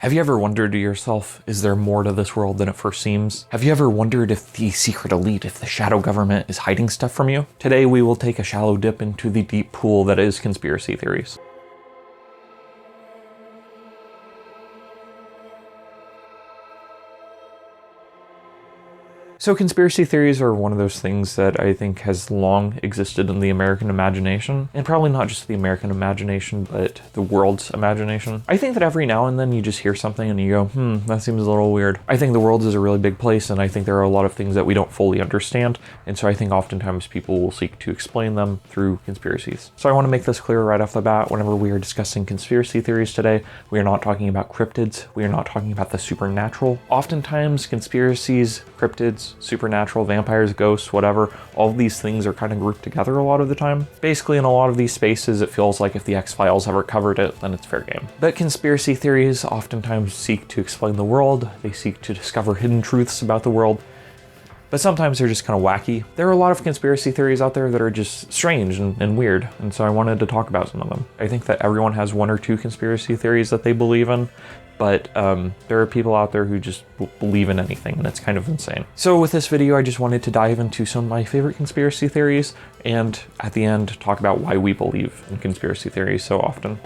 Have you ever wondered to yourself, is there more to this world than it first seems? Have you ever wondered if the secret elite, if the shadow government is hiding stuff from you? Today we will take a shallow dip into the deep pool that is conspiracy theories. So conspiracy theories are one of those things that I think has long existed in the American imagination, and probably not just the American imagination, but the world's imagination. I think that every now and then you just hear something and you go, that seems a little weird. I think the world is a really big place, and I think there are a lot of things that we don't fully understand, and so I think oftentimes people will seek to explain them through conspiracies. So I want to make this clear right off the bat. Whenever we are discussing conspiracy theories today, we are not talking about cryptids, we are not talking about the supernatural. Oftentimes conspiracies, cryptids, supernatural, vampires, ghosts, whatever, all of these things are kind of grouped together a lot of the time. Basically, in a lot of these spaces, it feels like if the X-Files ever covered it, then it's fair game. But conspiracy theories oftentimes seek to explain the world, they seek to discover hidden truths about the world, but sometimes they're just kind of wacky. There are a lot of conspiracy theories out there that are just strange and weird, and so I wanted to talk about some of them. I think that everyone has one or two conspiracy theories that they believe in, but there are people out there who just believe in anything, and it's kind of insane. So with this video, I just wanted to dive into some of my favorite conspiracy theories, and at the end, talk about why we believe in conspiracy theories so often.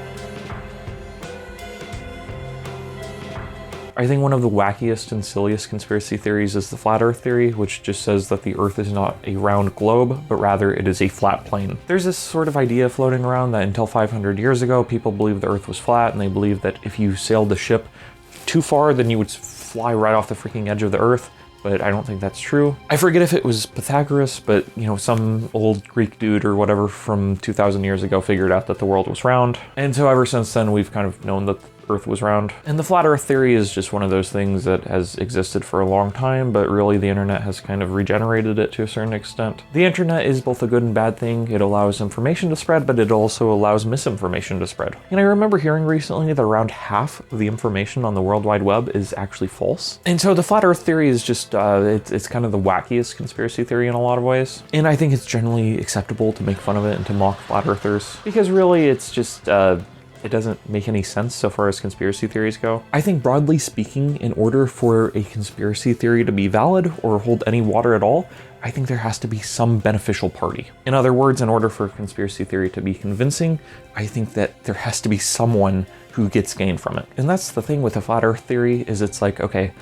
I think one of the wackiest and silliest conspiracy theories is the flat earth theory, which just says that the earth is not a round globe, but rather it is a flat plane. There's this sort of idea floating around that until 500 years ago, people believed the earth was flat, and they believed that if you sailed the ship too far, then you would fly right off the freaking edge of the earth. But I don't think that's true. I forget if it was Pythagoras, but some old Greek dude or whatever from 2,000 years ago figured out that the world was round. And so ever since then, we've kind of known that Earth was round. And the flat earth theory is just one of those things that has existed for a long time, but really the internet has kind of regenerated it to a certain extent. The internet is both a good and bad thing. It allows information to spread, but it also allows misinformation to spread. And I remember hearing recently that around half of the information on the World Wide Web is actually false. And so the flat earth theory is just, it's kind of the wackiest conspiracy theory in a lot of ways. And I think it's generally acceptable to make fun of it and to mock flat earthers, because really it's just, it doesn't make any sense so far as conspiracy theories go. I think broadly speaking, in order for a conspiracy theory to be valid or hold any water at all, I think there has to be some beneficial party. In other words, in order for a conspiracy theory to be convincing, I think that there has to be someone who gets gain from it. And that's the thing with the flat earth theory, is it's like, okay,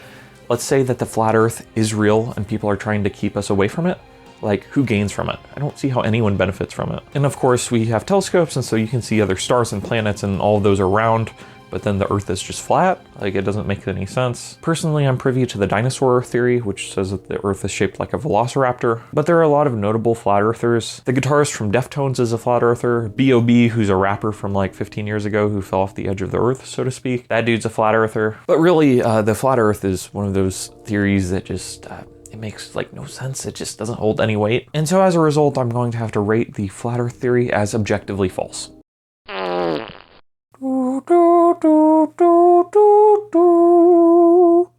let's say that the flat earth is real and people are trying to keep us away from it. Like, who gains from it? I don't see how anyone benefits from it. And of course, we have telescopes, and so you can see other stars and planets, and all of those are round, but then the Earth is just flat. Like, it doesn't make any sense. Personally, I'm privy to the dinosaur theory, which says that the Earth is shaped like a velociraptor, but there are a lot of notable flat earthers. The guitarist from Deftones is a flat earther. B.O.B., who's a rapper from like 15 years ago who fell off the edge of the Earth, so to speak. That dude's a flat earther. But really, the flat Earth is one of those theories that just, it makes like no sense. It just doesn't hold any weight. And so as a result, I'm going to have to rate the flat earth theory as objectively false.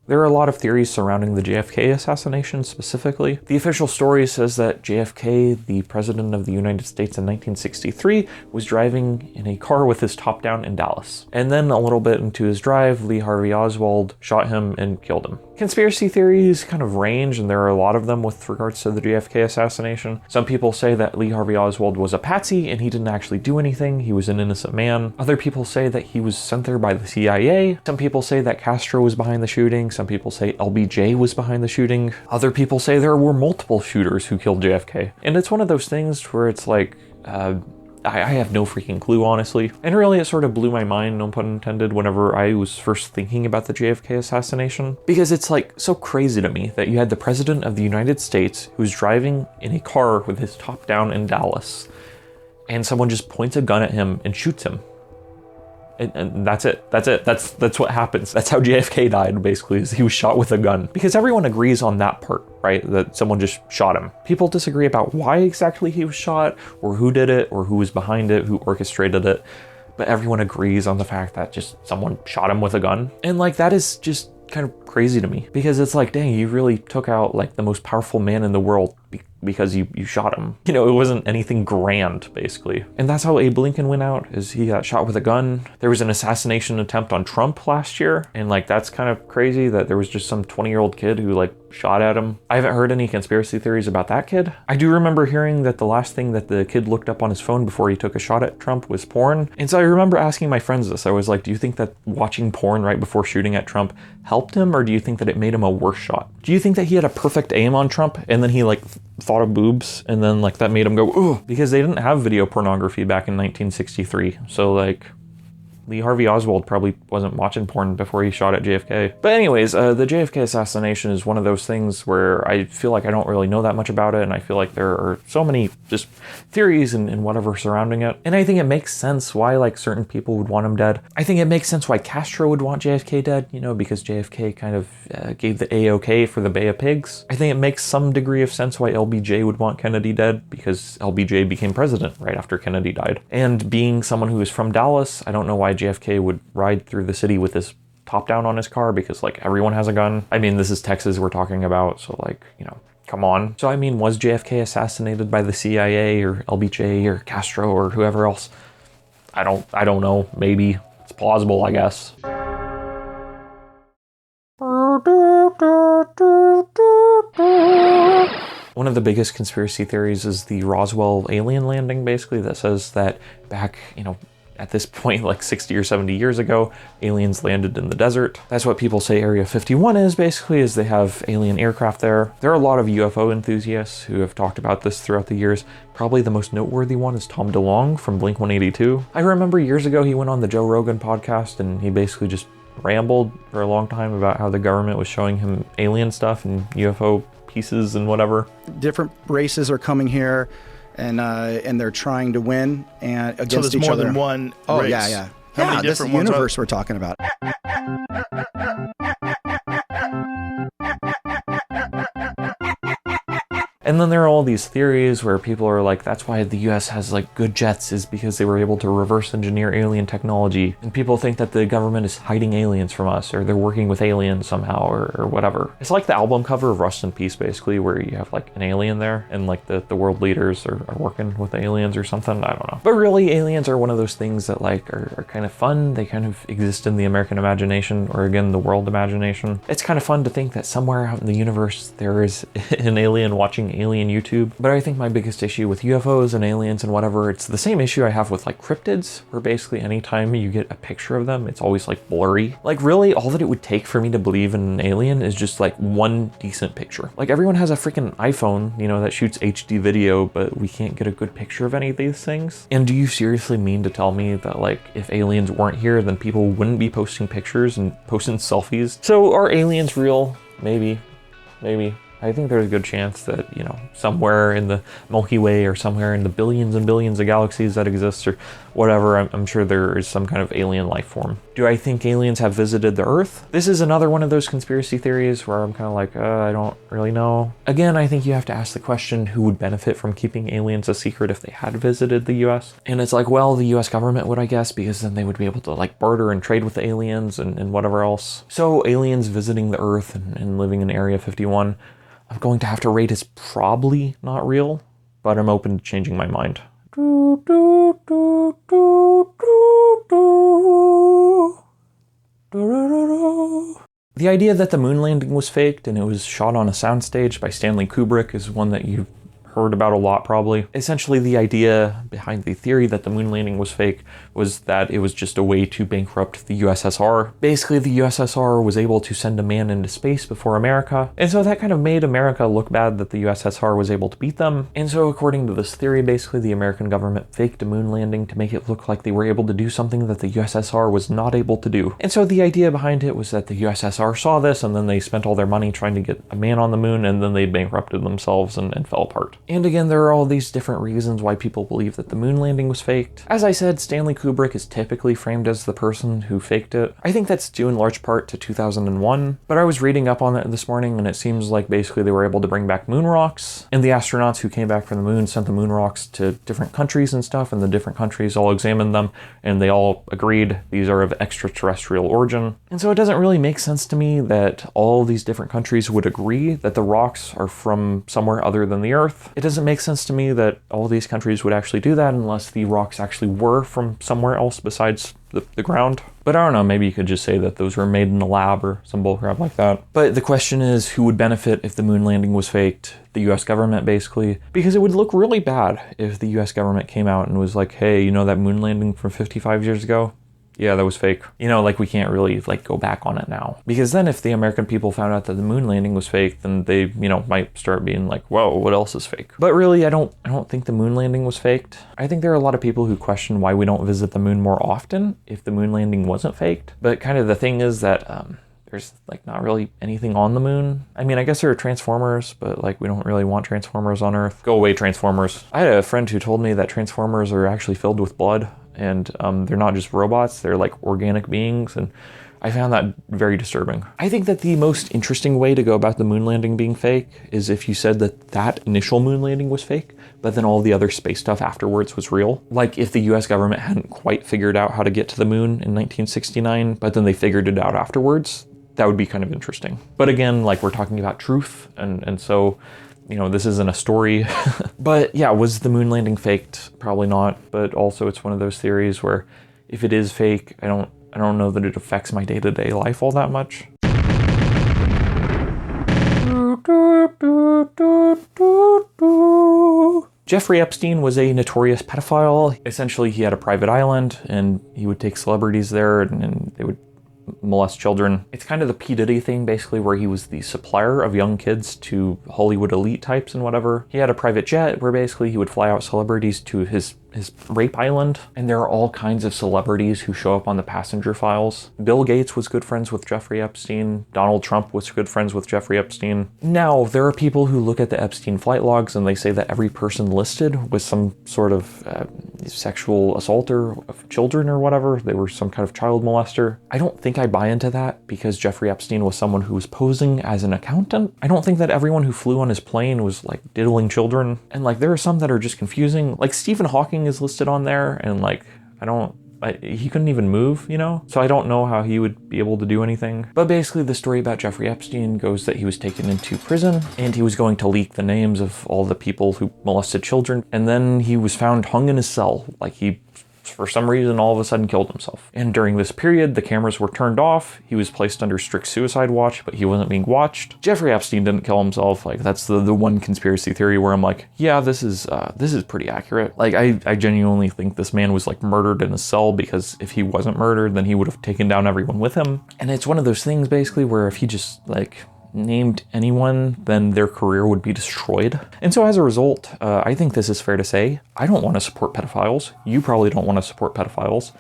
There are a lot of theories surrounding the JFK assassination specifically. The official story says that JFK, the president of the United States in 1963, was driving in a car with his top down in Dallas. And then a little bit into his drive, Lee Harvey Oswald shot him and killed him. Conspiracy theories kind of range, and there are a lot of them with regards to the JFK assassination. Some people say that Lee Harvey Oswald was a patsy and he didn't actually do anything. He was an innocent man. Other people say that he was sent there by the CIA. Some people say that Castro was behind the shooting. Some people say LBJ was behind the shooting. Other people say there were multiple shooters who killed JFK. And it's one of those things where it's like, I have no freaking clue, honestly. And really, it sort of blew my mind, no pun intended, whenever I was first thinking about the JFK assassination. Because it's like so crazy to me that you had the president of the United States who's driving in a car with his top down in Dallas, and someone just points a gun at him and shoots him. And that's it. That's what happens. That's how JFK died, basically, is he was shot with a gun. Because everyone agrees on that part, right? That someone just shot him. People disagree about why exactly he was shot, or who did it, or who was behind it, who orchestrated it. But everyone agrees on the fact that just someone shot him with a gun. And like, that is just kind of crazy to me. Because it's like, dang, you really took out like the most powerful man in the world because you shot him. You know, it wasn't anything grand, basically. And that's how Abe Lincoln went out, is he got shot with a gun. There was an assassination attempt on Trump last year, and like that's kind of crazy that there was just some 20-year-old kid who like shot at him. I haven't heard any conspiracy theories about that kid. I do remember hearing that the last thing that the kid looked up on his phone before he took a shot at Trump was porn. And so I remember asking my friends this. I was like, do you think that watching porn right before shooting at Trump helped him, or do you think that it made him a worse shot? Do you think that he had a perfect aim on Trump and then he like thought of boobs and then like that made him go, ugh? Because they didn't have video pornography back in 1963. So like, Lee Harvey Oswald probably wasn't watching porn before he shot at JFK. But anyways, the JFK assassination is one of those things where I feel like I don't really know that much about it, and I feel like there are so many just theories and whatever surrounding it. And I think it makes sense why like certain people would want him dead. I think it makes sense why Castro would want JFK dead, you know, because JFK kind of gave the A-OK for the Bay of Pigs. I think it makes some degree of sense why LBJ would want Kennedy dead, because LBJ became president right after Kennedy died. And being someone who is from Dallas, I don't know why JFK would ride through the city with his top down on his car, because like everyone has a gun. I mean, this is Texas we're talking about, so like, you know, come on. So I mean, was JFK assassinated by the CIA or LBJ or Castro or whoever else? I don't know. Maybe it's plausible, I guess. One of the biggest conspiracy theories is the Roswell alien landing, basically, that says that back, you know, at this point, like 60 or 70 years ago, aliens landed in the desert. That's what people say Area 51 is, basically, is they have alien aircraft there. There are a lot of UFO enthusiasts who have talked about this throughout the years. Probably the most noteworthy one is Tom DeLonge from Blink-182. I remember years ago he went on the Joe Rogan podcast and he basically just rambled for a long time about how the government was showing him alien stuff and UFO pieces and whatever. Different races are coming here, and they're trying to win and against each other. So there's more than one race. Yeah. How many this is the universe we're talking about. And then there are all these theories where people are like, that's why the US has like good jets, is because they were able to reverse engineer alien technology. And people think that the government is hiding aliens from us, or they're working with aliens somehow, or whatever. It's like the album cover of Rust in Peace, basically, where you have like an alien there and like the world leaders are working with the aliens or something. I don't know. But really, aliens are one of those things that like are kind of fun. They kind of exist in the American imagination, or again, the world imagination. It's kind of fun to think that somewhere out in the universe there is an alien watching alien YouTube. But I think my biggest issue with UFOs and aliens and whatever, it's the same issue I have with like cryptids, where basically anytime you get a picture of them, it's always like blurry. Like really, all that it would take for me to believe in an alien is just like one decent picture. Like everyone has a freaking iPhone, you know, that shoots HD video, but we can't get a good picture of any of these things. And do you seriously mean to tell me that like if aliens weren't here, then people wouldn't be posting pictures and posting selfies? So are aliens real? Maybe. I think there's a good chance that, you know, somewhere in the Milky Way or somewhere in the billions and billions of galaxies that exist or whatever, I'm sure there is some kind of alien life form. Do I think aliens have visited the Earth? This is another one of those conspiracy theories where I'm kind of like, I don't really know. Again, I think you have to ask the question, who would benefit from keeping aliens a secret if they had visited the US? And it's like, well, the US government would, I guess, because then they would be able to like barter and trade with the aliens and whatever else. So aliens visiting the Earth and living in Area 51, I'm going to have to rate as probably not real, but I'm open to changing my mind. The idea that the moon landing was faked and it was shot on a soundstage by Stanley Kubrick is one that you've heard about a lot, probably. Essentially, the idea behind the theory that the moon landing was fake was that it was just a way to bankrupt the USSR. Basically, the USSR was able to send a man into space before America, and so that kind of made America look bad that the USSR was able to beat them. And so according to this theory, basically the American government faked a moon landing to make it look like they were able to do something that the USSR was not able to do. And so the idea behind it was that the USSR saw this, and then they spent all their money trying to get a man on the moon, and then they bankrupted themselves and fell apart. And again, there are all these different reasons why people believe that the moon landing was faked. As I said, Stanley Kubrick is typically framed as the person who faked it. I think that's due in large part to 2001, but I was reading up on it this morning and it seems like basically they were able to bring back moon rocks, and the astronauts who came back from the moon sent the moon rocks to different countries and stuff, and the different countries all examined them and they all agreed these are of extraterrestrial origin. And so it doesn't really make sense to me that all these different countries would agree that the rocks are from somewhere other than the Earth. It doesn't make sense to me that all these countries would actually do that unless the rocks actually were from somewhere else besides the ground. But I don't know, maybe you could just say that those were made in a lab or some bullcrap like that. But the question is, who would benefit if the moon landing was faked? The US government, basically. Because it would look really bad if the US government came out and was like, hey, you know that moon landing from 55 years ago? Yeah, that was fake. You know, like we can't really like go back on it now. Because then if the American people found out that the moon landing was fake, then they, you know, might start being like, whoa, what else is fake? But really, I don't think the moon landing was faked. I think there are a lot of people who question why we don't visit the moon more often if the moon landing wasn't faked. But kind of the thing is that there's like not really anything on the moon. I mean, I guess there are Transformers, but like we don't really want Transformers on Earth. Go away, Transformers. I had a friend who told me that Transformers are actually filled with blood. And they're not just robots, they're like organic beings, and I found that very disturbing. I think that the most interesting way to go about the moon landing being fake is if you said that that initial moon landing was fake, but then all the other space stuff afterwards was real. Like if the US government hadn't quite figured out how to get to the moon in 1969, but then they figured it out afterwards, that would be kind of interesting. But again, like we're talking about truth, and so, you know, this isn't a story. But yeah, was the moon landing faked? Probably not. But also it's one of those theories where if it is fake, I don't know that it affects my day-to-day life all that much. Jeffrey Epstein was a notorious pedophile. Essentially, he had a private island and he would take celebrities there and they would molest children. It's kind of the P. Diddy thing, basically, where he was the supplier of young kids to Hollywood elite types and whatever. He had a private jet where basically he would fly out celebrities to his rape island, and there are all kinds of celebrities who show up on the passenger files. Bill Gates was good friends with Jeffrey Epstein. Donald Trump was good friends with Jeffrey Epstein. Now, there are people who look at the Epstein flight logs and they say that every person listed was some sort of sexual assaulter of children or whatever. They were some kind of child molester. I don't think I buy into that because Jeffrey Epstein was someone who was posing as an accountant. I don't think that everyone who flew on his plane was like diddling children. And like there are some that are just confusing. Like Stephen Hawking is listed on there, and like he couldn't even move, you know? So I don't know how he would be able to do anything. But basically the story about Jeffrey Epstein goes that he was taken into prison and he was going to leak the names of all the people who molested children. And then he was found hung in his cell. Like he, for some reason, all of a sudden killed himself. And during this period, the cameras were turned off. He was placed under strict suicide watch, but he wasn't being watched. Jeffrey Epstein didn't kill himself. Like that's the one conspiracy theory where I'm like, yeah, this is pretty accurate. Like I genuinely think this man was like murdered in a cell, because if he wasn't murdered, then he would have taken down everyone with him. And it's one of those things basically where if he just like named anyone, then their career would be destroyed. And so as a result, I think this is fair to say, I don't want to support pedophiles. You probably don't want to support pedophiles.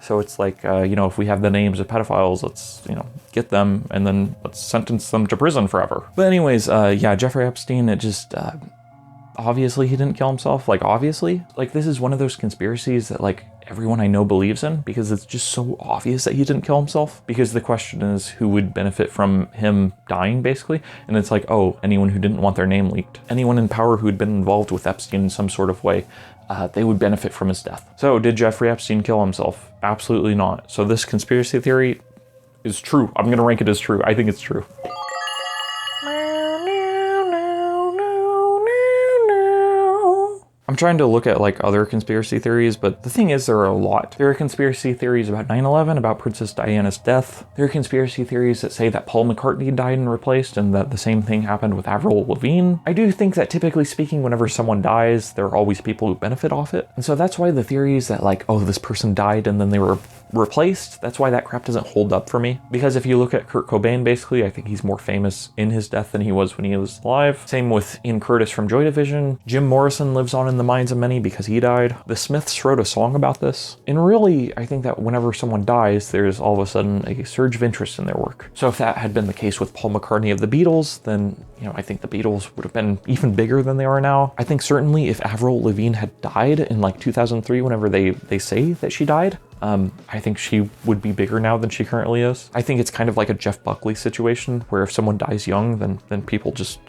So it's like, you know, if we have the names of pedophiles, let's, you know, get them and then let's sentence them to prison forever. But anyways, yeah, Jeffrey Epstein, it just, obviously he didn't kill himself. Like, obviously. Like, this is one of those conspiracies that, like, everyone I know believes in, because it's just so obvious that he didn't kill himself. Because the question is, who would benefit from him dying, basically? And it's like, oh, anyone who didn't want their name leaked. Anyone in power who had been involved with Epstein in some sort of way, they would benefit from his death. So did Jeffrey Epstein kill himself? Absolutely not. So this conspiracy theory is true. I'm going to rank it as true. I think it's true. I'm trying to look at like other conspiracy theories, but the thing is there are a lot. There are conspiracy theories about 9/11, about Princess Diana's death. There are conspiracy theories that say that Paul McCartney died and replaced, and that the same thing happened with Avril Lavigne. I do think that typically speaking, whenever someone dies, there are always people who benefit off it. And so that's why the theories that like, oh, this person died and then they were replaced, that's why that crap doesn't hold up for me. Because if you look at Kurt Cobain, basically, I think he's more famous in his death than he was when he was alive. Same with Ian Curtis from Joy Division. Jim Morrison lives on in the minds of many because he died. The Smiths wrote a song about this. And really, I think that whenever someone dies, there's all of a sudden a surge of interest in their work. So if that had been the case with Paul McCartney of the Beatles, then, you know, I think the Beatles would have been even bigger than they are now. I think certainly if Avril Lavigne had died in like 2003, whenever they say that she died, I think she would be bigger now than she currently is. I think it's kind of like a Jeff Buckley situation, where if someone dies young, then people just,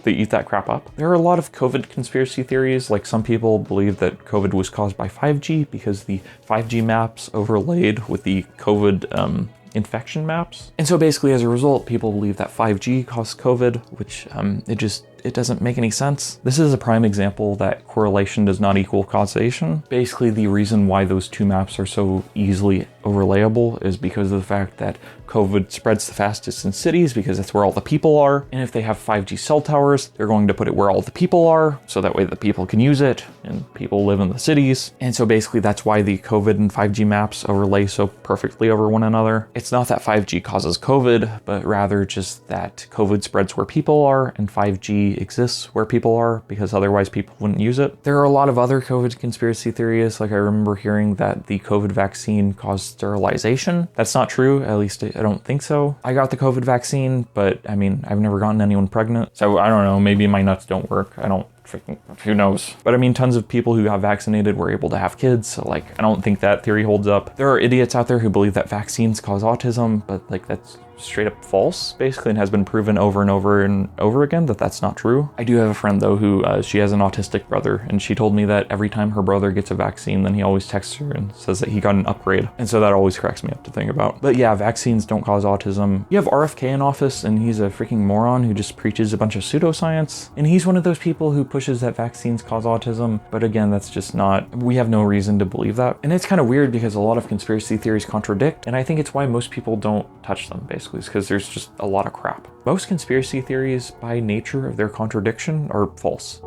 they eat that crap up. There are a lot of COVID conspiracy theories. Like some people believe that COVID was caused by 5G because the 5G maps overlaid with the COVID infection maps. And so basically as a result, people believe that 5G caused COVID, which it just it doesn't make any sense. This is a prime example that correlation does not equal causation. Basically, the reason why those two maps are so easily overlayable is because of the fact that COVID spreads the fastest in cities because that's where all the people are. And if they have 5G cell towers, they're going to put it where all the people are, so that way the people can use it and people live in the cities. And so basically that's why the COVID and 5G maps overlay so perfectly over one another. It's not that 5G causes COVID, but rather just that COVID spreads where people are and 5G exists where people are, because otherwise people wouldn't use it. There are a lot of other COVID conspiracy theories. Like I remember hearing that the COVID vaccine caused sterilization. That's not true, at least I don't think so. I got the COVID vaccine, but I mean, I've never gotten anyone pregnant. So I don't know, maybe my nuts don't work. I don't freaking, who knows? But I mean, tons of people who got vaccinated were able to have kids. So like, I don't think that theory holds up. There are idiots out there who believe that vaccines cause autism, but like that's straight up false, basically, and has been proven over and over and over again that that's not true. I do have a friend though who she has an autistic brother, and she told me that every time her brother gets a vaccine, then he always texts her and says that he got an upgrade. And so that always cracks me up to think about. But yeah, vaccines don't cause autism. You have RFK in office, and he's a freaking moron who just preaches a bunch of pseudoscience. And he's one of those people who pushes that vaccines cause autism. But again, that's just not, we have no reason to believe that. And it's kind of weird because a lot of conspiracy theories contradict, and I think it's why most people don't touch them, basically, because there's just a lot of crap. Most conspiracy theories, by nature of their contradiction, are false.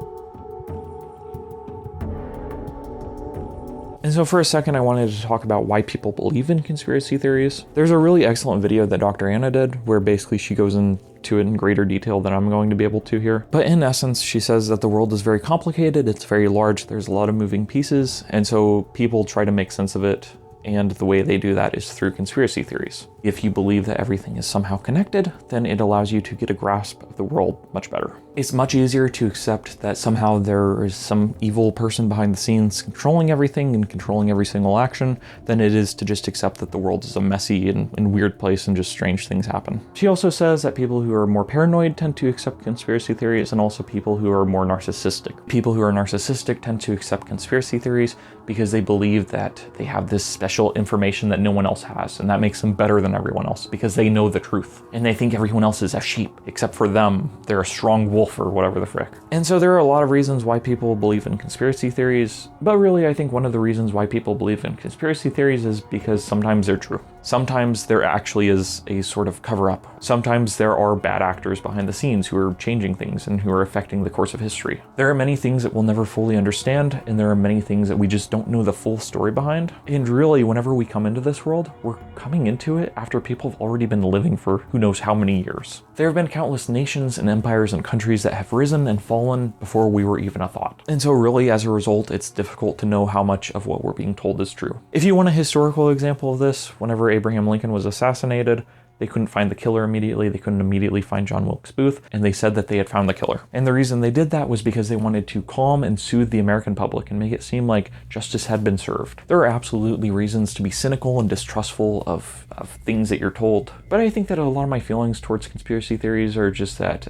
And so for a second, I wanted to talk about why people believe in conspiracy theories. There's a really excellent video that Dr. Anna did, where basically she goes into it in greater detail than I'm going to be able to here. But in essence, she says that the world is very complicated, it's very large, there's a lot of moving pieces, and so people try to make sense of it. And the way they do that is through conspiracy theories. If you believe that everything is somehow connected, then it allows you to get a grasp of the world much better. It's much easier to accept that somehow there is some evil person behind the scenes controlling everything and controlling every single action than it is to just accept that the world is a messy and weird place and just strange things happen. She also says that people who are more paranoid tend to accept conspiracy theories, and also people who are more narcissistic. People who are narcissistic tend to accept conspiracy theories because they believe that they have this special information that no one else has, and that makes them better than everyone else because they know the truth. And they think everyone else is a sheep, except for them. They're a strong wolf or whatever the frick. And so there are a lot of reasons why people believe in conspiracy theories, but really I think one of the reasons why people believe in conspiracy theories is because sometimes they're true. Sometimes there actually is a sort of cover-up. Sometimes there are bad actors behind the scenes who are changing things and who are affecting the course of history. There are many things that we'll never fully understand, and there are many things that we just don't know the full story behind. And really, whenever we come into this world, we're coming into it after people have already been living for who knows how many years. There have been countless nations and empires and countries that have risen and fallen before we were even a thought. And so really, as a result, it's difficult to know how much of what we're being told is true. If you want a historical example of this, whenever Abraham Lincoln was assassinated, they couldn't find the killer immediately, they couldn't immediately find John Wilkes Booth, and they said that they had found the killer. And the reason they did that was because they wanted to calm and soothe the American public and make it seem like justice had been served. There are absolutely reasons to be cynical and distrustful of things that you're told, but I think that a lot of my feelings towards conspiracy theories are just that,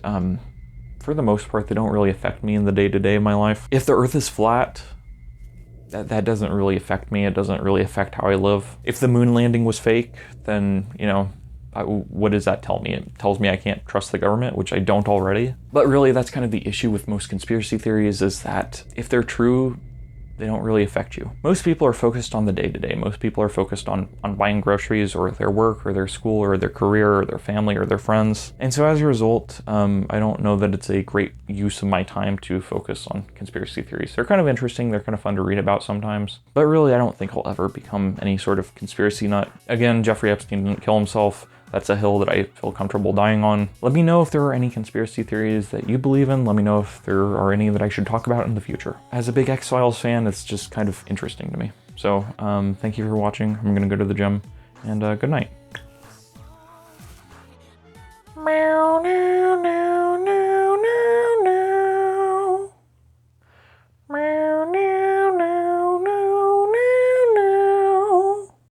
for the most part, they don't really affect me in the day-to-day of my life. If the earth is flat, that doesn't really affect me. It doesn't really affect how I live. If the moon landing was fake, then, you know, what does that tell me? It tells me I can't trust the government, which I don't already. But really, that's kind of the issue with most conspiracy theories, is that if they're true, they don't really affect you. Most people are focused on the day-to-day. Most people are focused on buying groceries or their work or their school or their career or their family or their friends. And so as a result, I don't know that it's a great use of my time to focus on conspiracy theories. They're kind of interesting. They're kind of fun to read about sometimes. But really, I don't think I'll ever become any sort of conspiracy nut. Again, Jeffrey Epstein didn't kill himself. That's a hill that I feel comfortable dying on. Let me know if there are any conspiracy theories that you believe in. Let me know if there are any that I should talk about in the future. As a big X-Files fan, it's just kind of interesting to me. So thank you for watching. I'm gonna go to the gym, and good night.